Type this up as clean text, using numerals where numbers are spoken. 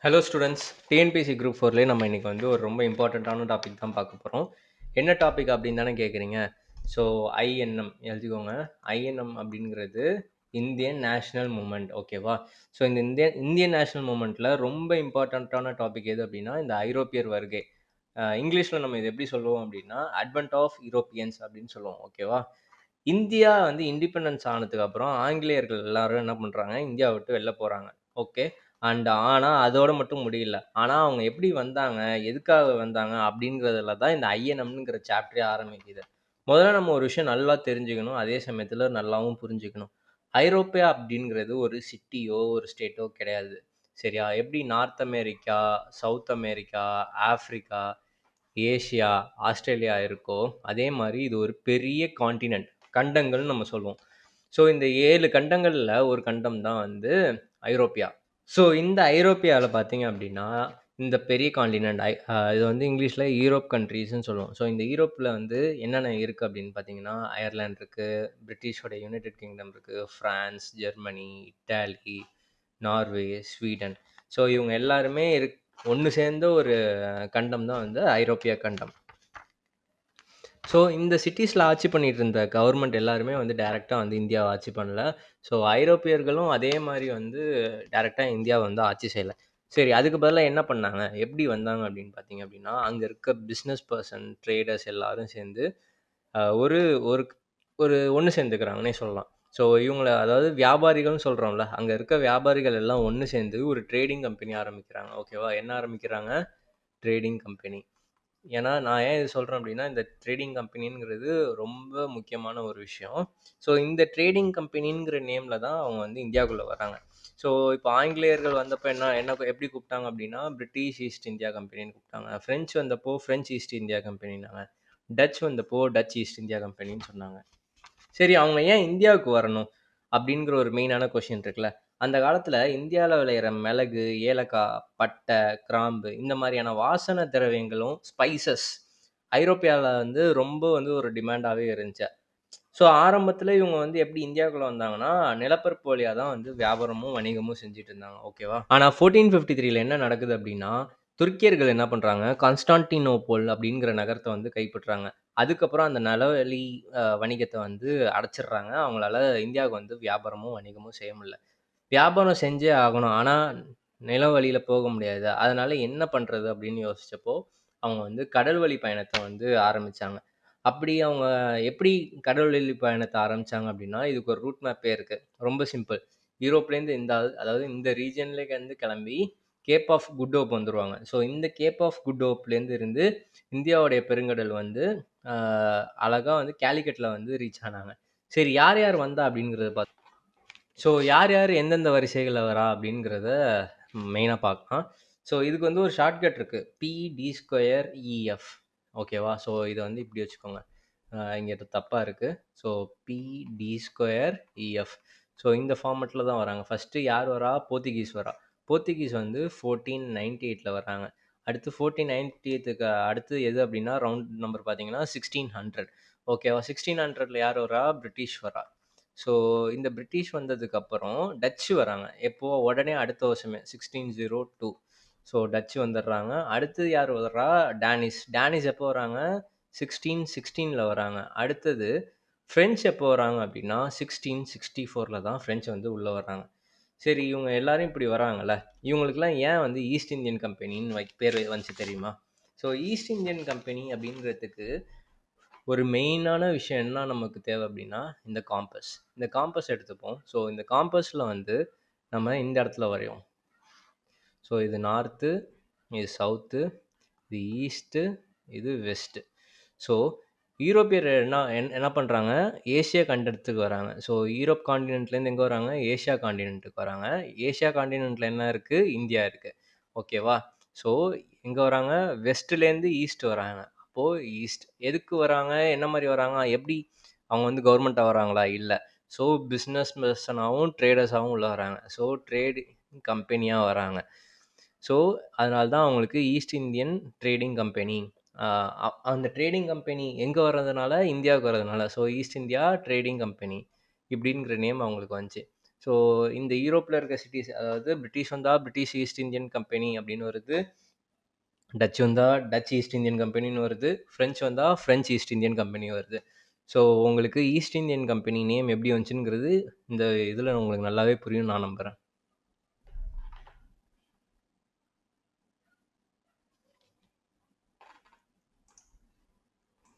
Hello students, TNPSC group ஃபோர்லேயே நம்ம இன்றைக்கி வந்து ஒரு ரொம்ப இம்பார்ட்டண்ட்டான டாபிக் தான் பார்க்க போகிறோம். என்ன டாபிக் அப்படின்னு தானே கேட்குறீங்க? ஸோ ஐஎன்எம் எழுதிக்கோங்க. ஐஎன்எம் அப்படிங்கிறது இந்தியன் நேஷ்னல் மூமெண்ட். ஓகேவா? ஸோ இந்த இந்தியன் நேஷ்னல் மூமெண்ட்டில் ரொம்ப இம்பார்ட்டண்ட்டான டாபிக் எது அப்படின்னா இந்த ஐரோப்பியர் வருகை. இங்கிலீஷில் நம்ம இது எப்படி சொல்லுவோம் அப்படின்னா அட்வென்ட் ஆஃப் யூரோப்பியன்ஸ் அப்படின்னு சொல்லுவோம். ஓகேவா? இந்தியா வந்து இண்டிபெண்டன்ஸ் ஆனதுக்கு அப்புறம் ஆங்கிலேயர்கள் எல்லாரும் என்ன பண்ணுறாங்க, இந்தியாவை விட்டு வெளில போகிறாங்க. ஓகே. ஆனால் அதோட மட்டும் முடியல. ஆனால் அவங்க எப்படி வந்தாங்க, எதுக்காக வந்தாங்க அப்படிங்கிறதுல தான் இந்த ஐஎன்எம்ங்கிற சாப்டரே ஆரம்பிக்குது. முதல்ல நம்ம ஒரு விஷயம் நல்லா தெரிஞ்சுக்கணும், அதே சமயத்தில் நல்லாவும் புரிஞ்சுக்கணும். ஐரோப்பியா அப்படிங்கிறது ஒரு சிட்டியோ ஒரு ஸ்டேட்டோ கிடையாது. சரியா? எப்படி north America, south America, Africa, Asia, Australia இருக்கோ அதே மாதிரி இது ஒரு பெரிய காண்டினென்ட், கண்டங்கள்னு நம்ம சொல்லுவோம். ஸோ இந்த 7 கண்டங்களில் ஒரு கண்டம் தான் வந்து ஐரோப்பியா. ஸோ இந்த ஐரோப்பியாவில் பார்த்தீங்க அப்படின்னா இந்த பெரிய காண்டினென்ட் இது வந்து இங்கிலீஷில் யூரோப் கண்ட்ரீஸ்ன்னு சொல்லுவோம். ஸோ இந்த யூரோப்பில் வந்து என்னென்ன இருக்குது அப்படின்னு பார்த்தீங்கன்னா அயர்லாந்து இருக்குது, பிரிட்டிஷோட யுனைடெட் கிங்டம் இருக்குது, France, Germany, Italy, Norway, Sweden. So இவங்க எல்லாருமே ஒன்று சேர்ந்த ஒரு கண்டம் தான் வந்து ஐரோப்பிய கண்டம். ஸோ இந்த சிட்டிஸில் ஆட்சி பண்ணிட்டு இருந்த கவர்மெண்ட் எல்லாருமே வந்து டைரெக்டாக வந்து இந்தியாவை ஆட்சி பண்ணல. ஸோ ஐரோப்பியர்களும் அதே மாதிரி வந்து டைரெக்டாக இந்தியாவை வந்து ஆட்சி செய்யலை. சரி, அதுக்கு பதிலாக என்ன பண்ணாங்க, எப்படி வந்தாங்க அப்படின்னு பார்த்தீங்க அப்படின்னா அங்கே இருக்க பிஸ்னஸ் பர்சன், ட்ரேடர்ஸ் எல்லாரும் சேர்ந்து ஒரு ஒரு ஒரு ஒன்று சேர்ந்துக்கிறாங்கன்னே சொல்லலாம். ஸோ இவங்கள அதாவது வியாபாரிகள்னு சொல்கிறோம்ல, அங்கே இருக்க வியாபாரிகள் எல்லாம் ஒன்று சேர்ந்து ஒரு ட்ரேடிங் கம்பெனி ஆரம்பிக்கிறாங்க. ஓகேவா? என்ன ஆரம்பிக்கிறாங்க? Trading company. ஏன்னா நான் ஏன் இது சொல்கிறேன் அப்படின்னா இந்த ட்ரேடிங் கம்பெனிங்கிறது ரொம்ப முக்கியமான ஒரு விஷயம். ஸோ இந்த ட்ரேடிங் கம்பெனிங்கிற நேமில் தான் அவங்க வந்து இந்தியாவுக்குள்ளே வராங்க. ஸோ இப்போ ஆங்கிலேயர்கள் வந்தப்போ என்ன என்ன எப்படி கூப்பிட்டாங்க அப்படின்னா பிரிட்டிஷ் ஈஸ்ட் இந்தியா கம்பெனின்னு கூப்பிட்டாங்க. ஃப்ரெஞ்சு வந்தப்போ ஃப்ரெஞ்ச் ஈஸ்ட் இந்தியா கம்பெனின்னாங்க. டச் வந்தப்போ டச் ஈஸ்ட் இந்தியா கம்பெனின்னு சொன்னாங்க. சரி, அவங்க ஏன் இந்தியாவுக்கு வரணும் அப்படிங்கிற ஒரு மெயினான கொஷின் இருக்குல்ல. அந்த காலத்தில் இந்தியாவில் விளையிற மிளகு, ஏலக்காய், பட்டை, கிராம்பு இந்த மாதிரியான வாசனை திரவியங்களும் ஸ்பைசஸ் ஐரோப்பியாவில் வந்து ரொம்ப வந்து ஒரு டிமாண்டாகவே இருந்துச்சு. ஸோ ஆரம்பத்தில் இவங்க வந்து எப்படி இந்தியாவுக்குள்ள வந்தாங்கன்னா நிலப்பரப்பு வழியாக தான் வந்து வியாபாரமும் வணிகமும் செஞ்சுட்டு இருந்தாங்க. ஓகேவா? ஆனால் 1453 என்ன நடக்குது அப்படின்னா துருக்கியர்கள் என்ன பண்ணுறாங்க, கான்ஸ்டான்டினோப்போல் அப்படிங்கிற நகரத்தை வந்து கைப்பற்றுறாங்க. அதுக்கப்புறம் அந்த நிலவழி வணிகத்தை வந்து அடைச்சிடுறாங்க. அவங்களால இந்தியாவுக்கு வந்து வியாபாரமும் வணிகமும் செய்ய முடியல. வியாபாரம் செஞ்சே ஆகணும். ஆனா, நிலம் வழியில போக முடியாது. அதனால என்ன பண்றது அப்படின்னு யோசிச்சப்போ, அவங்க வந்து கடல் வழி பயணத்த வந்து ஆரம்பிச்சாங்க. அப்படி அவங்க எப்படி கடல் வழி பயணத்த ஆரம்பிச்சாங்க அப்படின்னா, இதுக்கு ஒரு ரூட் மேப்பே இருக்கு. ரொம்ப சிம்பிள். யூரோப்லேருந்து அதாவது இந்த ரீஜியன்லேருந்து கிளம்பி கேப் ஆஃப் குட் ஹோப் வந்துருவாங்க. ஸோ இந்த கேப் ஆஃப் குட் ஹோப்லேருந்து இருந்து இந்தியாவுடைய பெருங்கடல் வந்து அழகா வந்து கேலிக்கட்ல வந்து ரீச் ஆனாங்க. சரி, யார் யார் வந்தா அப்படிங்கிறத ஸோ யார் யார் எந்தெந்த வரிசைகளில் வரா அப்படிங்கிறத மெயினாக பார்க்கலாம். ஸோ இதுக்கு வந்து ஒரு ஷார்ட்கட் இருக்குது, PD²EF. ஓகேவா? ஸோ இதை வந்து இப்படி வச்சுக்கோங்க. இங்கே தப்பாக இருக்குது. So PD²EF. ஸோ இந்த ஃபார்மெட்டில் தான் வராங்க. ஃபஸ்ட்டு யார் வரா? போர்த்துகீஸ் வரா. போர்த்துகீஸ் வந்து 1498 வராங்க. அடுத்து 1498க்கு அடுத்து எது அப்படின்னா ரவுண்ட் நம்பர் பார்த்தீங்கன்னா 1600. ஓகேவா? 1600ல் யார் வரா? பிரிட்டிஷ் வரா. ஸோ இந்த பிரிட்டிஷ் வந்ததுக்கப்புறம் டச்சு வராங்க. எப்போ? உடனே அடுத்த வருஷமே 1602. ஸோ டச்சு வந்துடுறாங்க. அடுத்து யார் வர்றா? டேனிஷ். டேனிஷ் எப்போ வராங்க? 1616ல் வராங்க. அடுத்தது ஃப்ரெஞ்ச் எப்போ வராங்க அப்படின்னா 1664ல் தான் ஃப்ரெஞ்ச் வந்து உள்ளே வர்றாங்க. சரி, இவங்க எல்லாரும் இப்படி வராங்கல்ல, இவங்களுக்கெல்லாம் ஏன் வந்து ஈஸ்ட் இந்தியன் கம்பெனின்னு பேர் வந்துச்சு தெரியுமா? ஸோ ஈஸ்ட் இந்தியன் கம்பெனி அப்படின்றதுக்கு ஒரு மெயினான விஷயம் என்ன நமக்கு தேவை அப்படின்னா இந்த காம்பஸ். இந்த காம்பஸ் எடுத்துப்போம். ஸோ இந்த காம்பஸில் வந்து நம்ம இந்த இடத்துல வரையும். ஸோ இது நார்த்து, இது சவுத்து, இது ஈஸ்ட்டு, இது வெஸ்ட்டு. ஸோ யூரோப்பியர் என்ன பண்ணுறாங்க, ஏசியா கண்டத்துக்கு வராங்க. ஸோ யூரோப் காண்டினென்ட்லேருந்து எங்கே வராங்க? ஏஷியா காண்டினென்ட்டுக்கு வராங்க. ஏஷியா காண்டினென்ட்டில் என்ன இருக்குது? இந்தியா இருக்குது. ஓகேவா? ஸோ எங்கே வராங்க? வெஸ்ட்லேருந்து ஈஸ்ட் வராங்க. அப்போது ஈஸ்ட் எதுக்கு வராங்க, என்ன மாதிரி வராங்க, எப்படி அவங்க வந்து கவர்மெண்ட்டாக வராங்களா? இல்லை. ஸோ பிஸ்னஸ் பர்சனாகவும் ட்ரேடர்ஸாகவும் உள்ள வராங்க. ஸோ ட்ரேட் கம்பெனியாக வராங்க. ஸோ அதனால தான் அவங்களுக்கு ஈஸ்ட் இந்தியன் ட்ரேடிங் கம்பெனி. அந்த ட்ரேடிங் கம்பெனி எங்கே வர்றதுனால? இந்தியாவுக்கு வர்றதுனால. So East India trading company இப்படிங்கிற நேம் அவங்களுக்கு வந்துச்சு. ஸோ இந்த யூரோப்பில் இருக்க சிட்டிஸ், அதாவது பிரிட்டிஷ் வந்தால் பிரிட்டிஷ் ஈஸ்ட் இந்தியன் கம்பெனி அப்படின்னு வருது, டச் வந்தால் டச் ஈஸ்ட் இந்தியன் கம்பெனின்னு வருது, ஃப்ரெஞ்ச் வந்தால் ஃப்ரெஞ்ச் ஈஸ்ட் இந்தியன் கம்பெனி வருது. ஸோ உங்களுக்கு ஈஸ்ட் இந்தியன் கம்பெனி நேம் எப்படி வந்துச்சுங்கிறது இந்த இதில் உங்களுக்கு நல்லாவே புரியும் நான் நம்புகிறேன்.